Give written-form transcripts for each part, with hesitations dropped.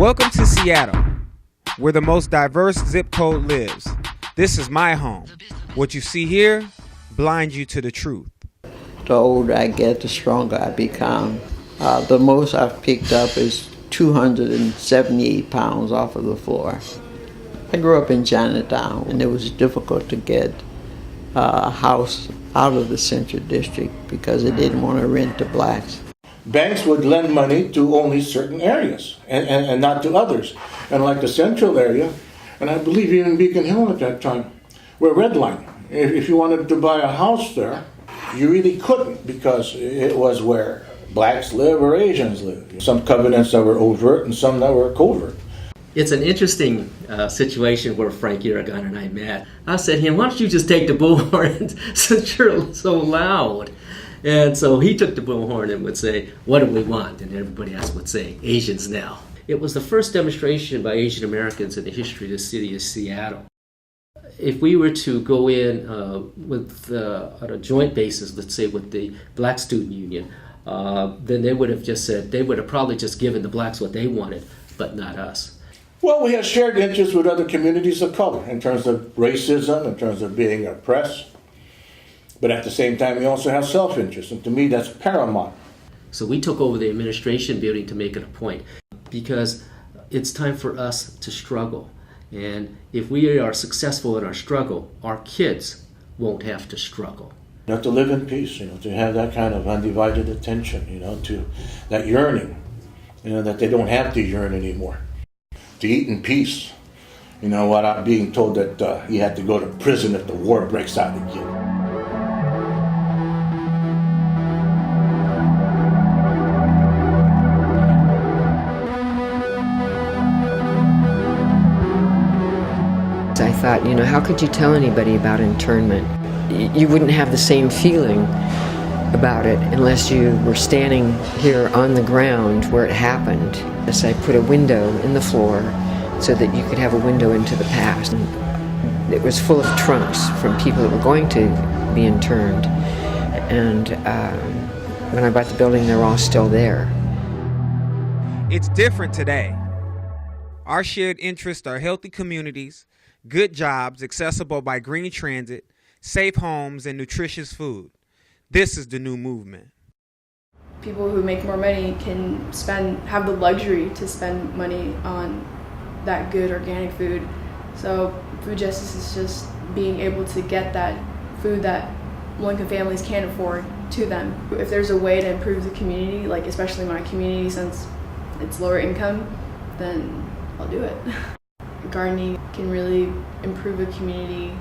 Welcome to Seattle, where the most diverse zip code lives. This is my home. What you see here blinds you to the truth. The older I get, the stronger I become. The most I've picked up is 278 pounds off of the floor. I grew up in Chinatown, and it was difficult to get a house out of the Central District because they didn't want to rent to blacks. Banks would lend money to only certain areas and not to others. And like the central area, and I believe even Beacon Hill at that time, were redlined. If you wanted to buy a house there, you really couldn't because it was where blacks live or Asians live. Some covenants that were overt and some that were covert. It's an interesting situation where Frank Aragon and I met. I said to him, why don't you just take the bullhorn since you're so loud? And so he took the bullhorn and would say, what do we want? And everybody else would say, Asians now. It was the first demonstration by Asian Americans in the history of the city of Seattle. If we were to go in on a joint basis, let's say with the Black Student Union, then they would have just said, they would have probably just given the blacks what they wanted, but not us. Well, we have shared interests with other communities of color in terms of racism, in terms of being oppressed. But at the same time, we also have self-interest, and to me, that's paramount. So we took over the administration building to make it a point, because it's time for us to struggle. And if we are successful in our struggle, our kids won't have to struggle. You have to live in peace, to have that kind of undivided attention, to that yearning, that they don't have to yearn anymore. To eat in peace, without being told that you had to go to prison if the war breaks out again. I thought, how could you tell anybody about internment? You wouldn't have the same feeling about it unless you were standing here on the ground where it happened. So I put a window in the floor so that you could have a window into the past. And it was full of trunks from people that were going to be interned. And when I bought the building, they were all still there. It's different today. Our shared interests are healthy communities, good jobs accessible by green transit, safe homes, and nutritious food. This is the new movement. People who make more money can have the luxury to spend money on that good organic food. So food justice is just being able to get that food that low-income families can't afford to them. If there's a way to improve the community, like especially my community since it's lower income, then I'll do it. Gardening can really improve a community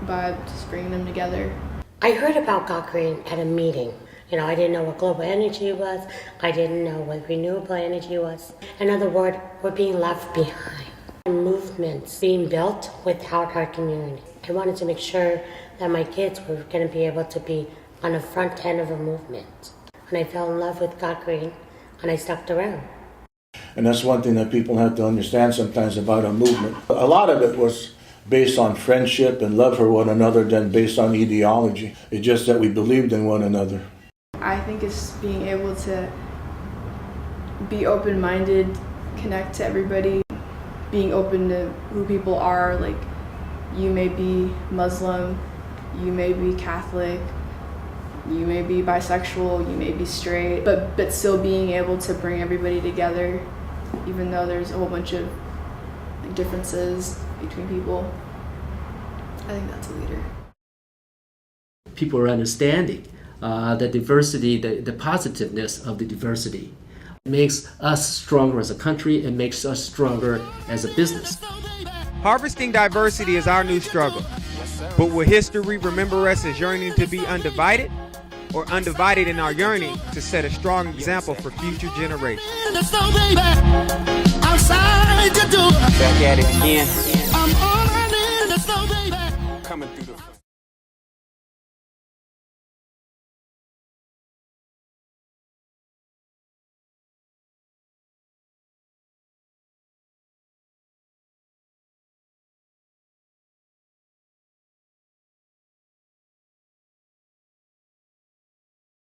by just bringing them together. I heard about Got Green at a meeting. I didn't know what global energy was. I didn't know what renewable energy was. In other words, we're being left behind. Movements being built without our community. I wanted to make sure that my kids were going to be able to be on the front end of a movement. And I fell in love with Got Green, and I stuck around. And that's one thing that people have to understand sometimes about a movement. A lot of it was based on friendship and love for one another than based on ideology. It's just that we believed in one another. I think it's being able to be open-minded, connect to everybody, being open to who people are. Like, you may be Muslim, you may be Catholic, you may be bisexual, you may be straight, but still being able to bring everybody together, even though there's a whole bunch of differences between people. I think that's a leader. People are understanding the diversity, the positiveness of the diversity. It makes us stronger as a country. It makes us stronger as a business. Harvesting diversity is our new struggle. But will history remember us as yearning to be undivided, or undivided in our yearning to set a strong example for future generations? Back at it again. Coming through the front.